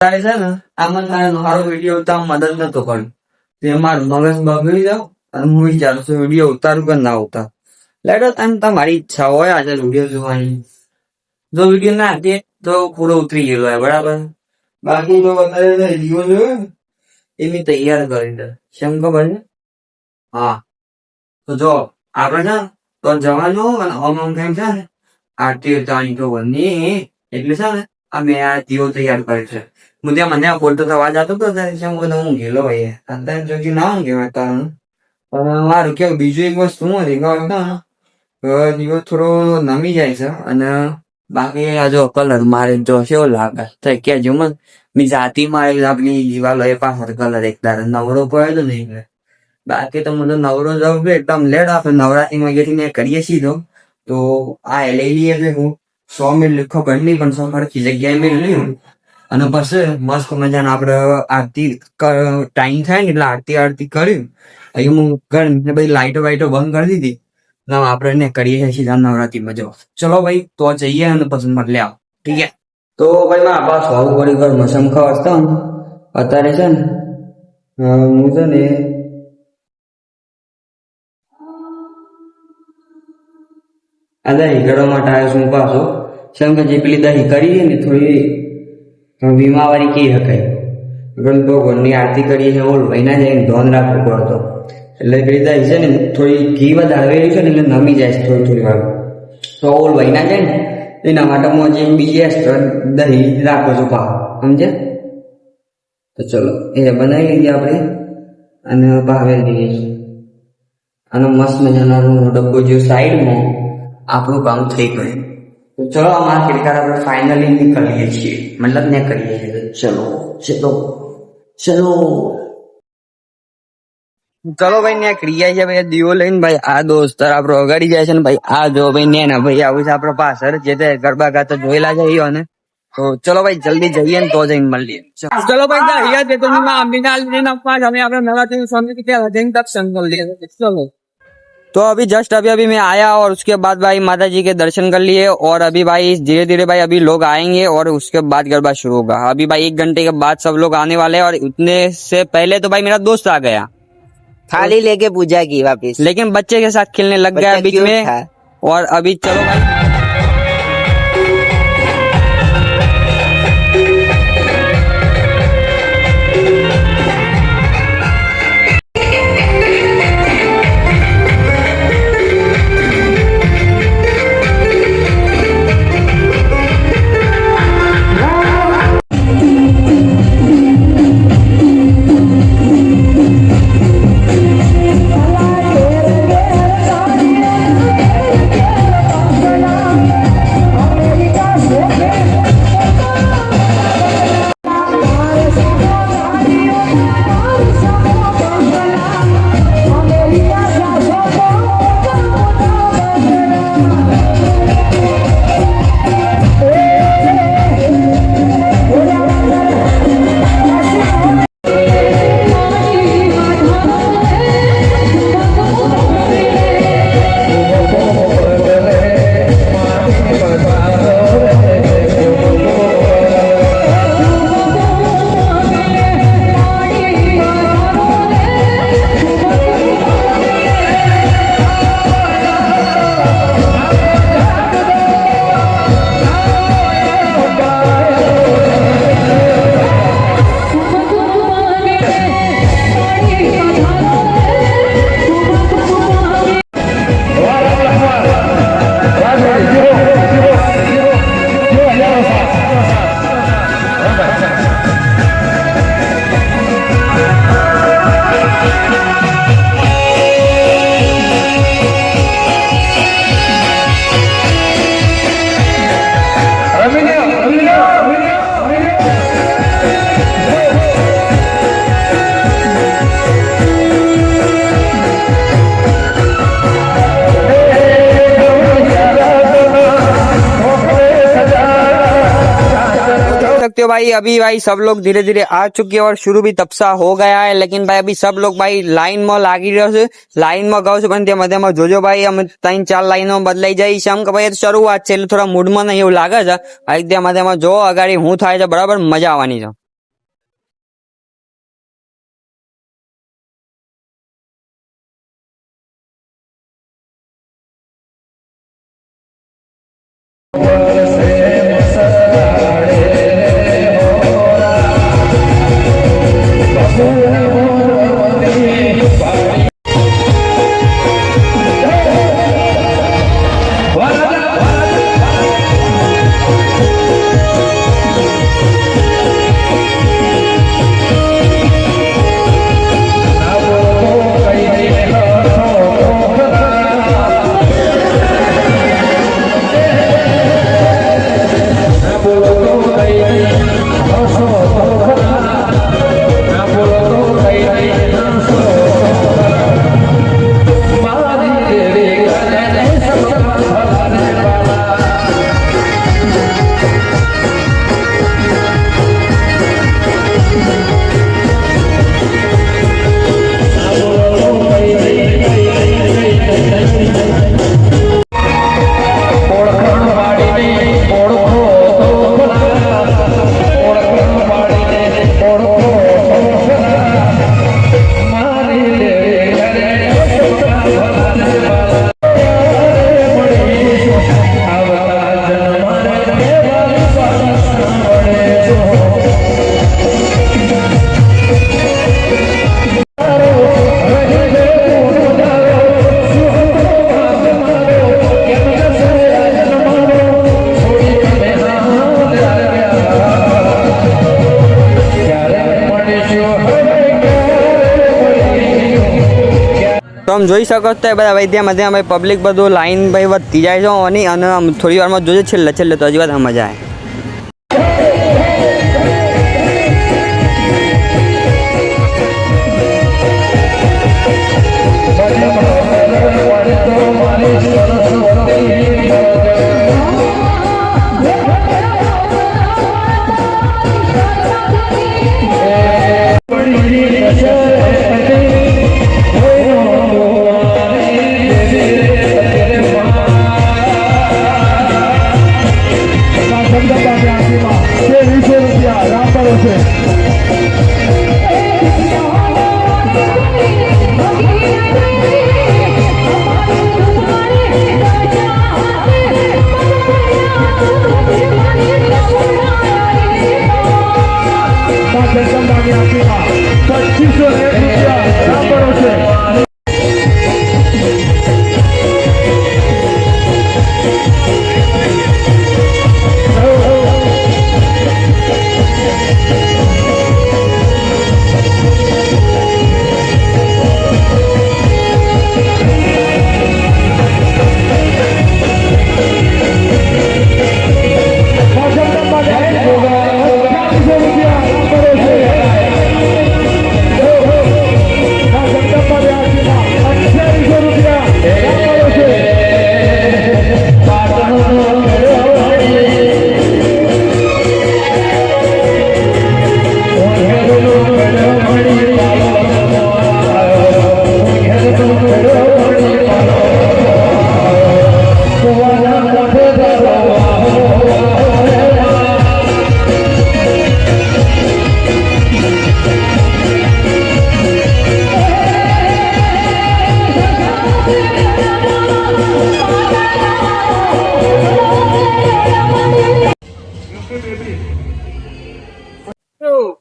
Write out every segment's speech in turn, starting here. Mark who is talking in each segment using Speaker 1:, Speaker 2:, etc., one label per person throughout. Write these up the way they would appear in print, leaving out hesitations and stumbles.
Speaker 1: તારે છે ને આમાં તારે મારો વિડીયો ઉતાર મદદ નતો કર્યો તે મારું મગજ બગડી જાવ અને હું વિચારું છું વિડીયો ઉતારું કે ના ઉતાર લેડો તને તમારી ઈચ્છા હોય આજે વિડીયો જોવાની જો વિડીયો ના દે તો પૂરો ઉતરી ગયેલો હોય બરાબર બાકી તો વધારે વિડીયો જોયો ને એની તૈયાર કરી દે કેમ ખબર છે હા તો જો આપણે છે તો જવાનું અને આમ કેમ છે ને આરતી ઉતારવાની તો બની એટલે છે ને અમે આ દીવો તૈયાર કરે છે હું ત્યાં મને બોલતો અવાજ આવતો હતો ત્યારે હું ગયેલો ભાઈ અત્યારે જોઈ ના કહેવાય કારણ પણ મારું કેવું બીજું એક વસ્તુ હું દીવો થોડો નમી જાય છે અને બાકી આ જો કલર મારે જો કેવો લાગે તો કે જો મેં જાતી મારી આપણી દિવાલો એ પાછળ કલર એક દાડો નવરો પડ્યો ને એટલે બાકી તો મને નવરો જવું એકદમ લેટ આપણે નવરાત્રીમાં ગેઠીને કરીએ સીધો તો આ લઈ લઈએ એટલે હું 100 મિનિટ ખબર નહીં પણ 100 ખર્ચી જગ્યાએ મેં લઈ અને પછી મસ્ત મજાને આપણે આરતી ટાઈમ થાય ને એટલે આરતી કર્યું અહીં હું ઘર બધી લાઈટો વાઈટો બંધ કરી દીધી ના આપણે એને કરીએ છીએ સીધા નવરાત્રીમાં જો ચલો ભાઈ તો જઈએ અને પસંદ મત લે આવો ઠીક છે તો ભાઈ મારા પાસ હોવું પડી ઘર મસમ ખવાસતા અત્યારે છે ને હું છે ને આ દહીં ગળો માટે આવ્યો છું પાછો કેમ કે જે પેલી દહીં કરી ને થોડી વીમાવાળી કહી શકાય ભગવાનની આરતી કરીએ છીએ ઓલ ભાઈ ના જાય ધોન રાખવું પડતો એટલે પેલી દહીં છે ને થોડી ઘી વધારે છે ને એટલે નમી જાય છે થોડી વાર તો ઓલ ભાઈ ના જાય ને એના માટે હું હજી બીજી એક્સ્ટ્રા દહીં રાખું છું પા સમજે તો ચલો એ બનાવી લઈએ આપણે અને ભાવે દઈએ અને મસ્ત મજાનો ડબ્બો જો સાઈડમાં આપણું કામ થઈ ગયું તો ચલો અમારા કિરકાર આપણે ફાઇનલી નીકળીએ છીએ મતલબ ને કરીએ છીએ ચલો ચલો ચલો ચલો ભાઈ ને ક્રિયા છે ભાઈ દીવો લઈને ભાઈ આ દોસ્ત આપણો અગાડી જાય છે ને ભાઈ આ જો ભાઈ ને ના ભાઈ આવું છે આપડે પાછળ જે તે ગરબા ગાતો જોયેલા છે ઈઓ ને તો ચલો ભાઈ જલ્દી જઈએ ને તો જઈને મળીએ ચલો भाई અહીંયા તે તો અમીના આલીને પાસ અમે આપણે નવરાત્રી સમિતિ કે જઈને દર્શન कर लिए चलो तो अभी जस्ट अभी मैं आया और उसके बाद भाई माता जी के दर्शन कर लिए और अभी भाई धीरे धीरे भाई अभी लोग आएंगे और उसके बाद गरबा शुरू होगा अभी भाई 1 घंटे के बाद सब लोग आने वाले हैं और उतने से पहले तो भाई मेरा दोस्त आ गया
Speaker 2: थाली लेके पूजा की वापस
Speaker 1: लेकिन बच्चे के साथ खेलने लग गया बीच में और अभी चलो भाई सकते हो भाई अभी भाई सब लोग धीरे धीरे आ चुके हैं और शुरू भी तब सा हो गया है लेकिन भाई अभी सब लोग भाई लाइन में लागी રહ્યો છે લાઈન માં ગાવ છું પણ ત્યાં મધ્યમાં જોજો ભાઈ અમે 3-4 લાઈનો બદલાઈ જાય છે એમ કે ભાઈ શરૂઆત છે એટલે થોડા મૂડમાં નહીં એવું લાગે છે ભાઈ ત્યાં મધ્યમાં જો અગાડી હું થાય છે બરાબર મજા આવવાની છે। તો આમ જોઈ શકો છો બધા ભાઈ ત્યાં ભાઈ પબ્લિક બધું લાઈન ભાઈ વધતી જાય છે અને આમ થોડી વારમાં જોજે છેલ્લે તો હજી વાત મજા આવે.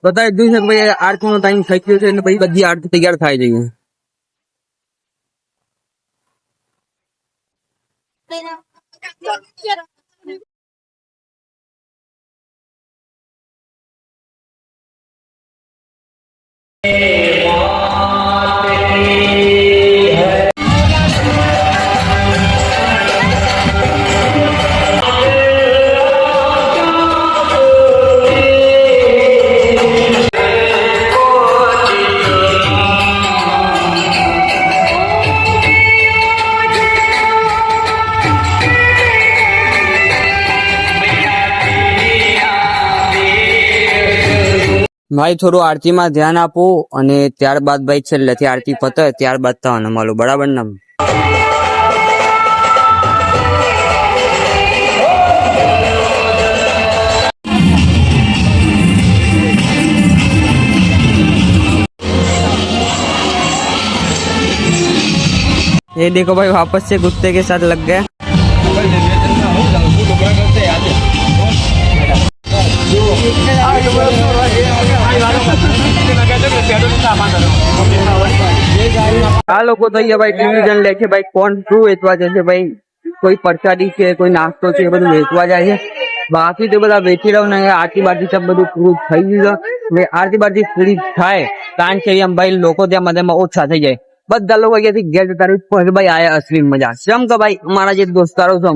Speaker 1: બતાવી દીધું છે કે ભાઈ આરતી નો ટાઈમ થઈ ગયો છે એટલે પછી બધી આરતી તૈયાર થાય છે. ભાઈ થોડું આરતીમાં ધ્યાન આપો અને ત્યારબાદ ભાઈ છેલ્લેથી આરતી પતે ત્યારબાદ થવાનું મળું, બરાબર ને? ये देखो भाई वापस से कुत्ते के साथ लग गया. આ લોકો તો અહીંયા ભાઈ ડિવિઝન લે છે ભાઈ, કોણ શું વેચવા જશે ભાઈ, કોઈ પ્રસાદી છે કોઈ નાસ્તો છે એ બધું વેચવા જાય છે. બાકી તો બધા વેચી રહ્યો ને આરતી બારતી સબ બધું પૂરું થઈ ગયું છે. આરતી બારતી પૂરી થાય કારણ કે એમ ભાઈ લોકો ત્યાં મજામાં ઓછા થઈ જાય, બધા લોકો અહીંયાથી ઘેર જતા રહ્યું ભાઈ આયા અસલી મજા. જેમ કે ભાઈ મારા જે દોસ્તારો છે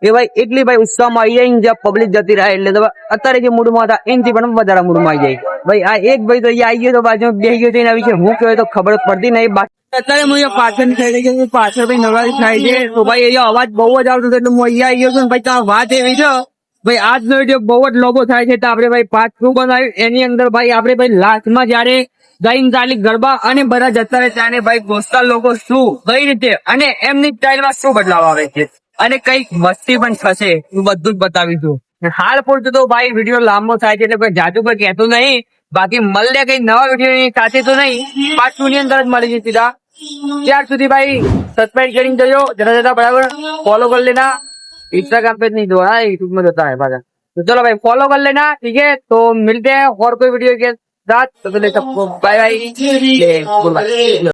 Speaker 1: એ ભાઈ એટલી ભાઈ ઉત્સાહમાં આવી જાય જ્યાં પબ્લિક જતી રહે એટલે અત્યારે જે મૂડમાં હતા એનાથી પણ વધારે મૂડમાં આવી જાય. ભાઈ આ એક ભાઈ તો અહીંયા આવી ગયો તો બાજુ બેસી ગયો એના વિશે હું કહેવાય તો ખબર પડતી નહીં. અત્યારે હું અહીંયા પાછળ થઈ ગઈ, પાછળ ભાઈ નવરાત્રી થાય છે તો ભાઈ અહીંયા અવાજ બહુ જ આવતો એટલે હું અહીંયા આવી ગયો છું. ભાઈ ત્યાં વાત એવી છે ભાઈ આજનો વિડીયો બહુ જ લોબો થાય છે તો આપણે ભાઈ પાર્ટ 2 બનાવ્યું. એની અંદર ભાઈ આપણે ભાઈ લાસ્ટમાં જયારે ગાઈને ચાલી ગરબા અને બધા જતા રહે ત્યારે ભાઈ દોસ્તાર લોકો શું કઈ રીતે અને એમની સ્ટાઇલમાં શું બદલાવ આવે છે અને કઈક મસ્તી પણ થશે હું બધું જ બતાવીશું. હાલ પૂરતું તો ભાઈ વિડીયો લાંબો થાય છે એટલે કોઈ જાજુ કોઈ કહેતું નહીં. બાકી મળે કઈ નવા વિડીયો સાથે તો નહીં, પાર્ટ 2 ની અંદર જ મળી જશે. ત્યાર સુધી ભાઈ સબસ્ક્રાइब કરીને જજો જરા બરાબર, फॉलो कर लेना. इंस्टाग्राम पे नहीं दो है, यूट्यूब में होता है भाई. तो चलो भाई फॉलो कर लेना, ठीक है? तो मिलते हैं और कोई वीडियो के साथ. तो सबको बाय बाय, गुड बाय.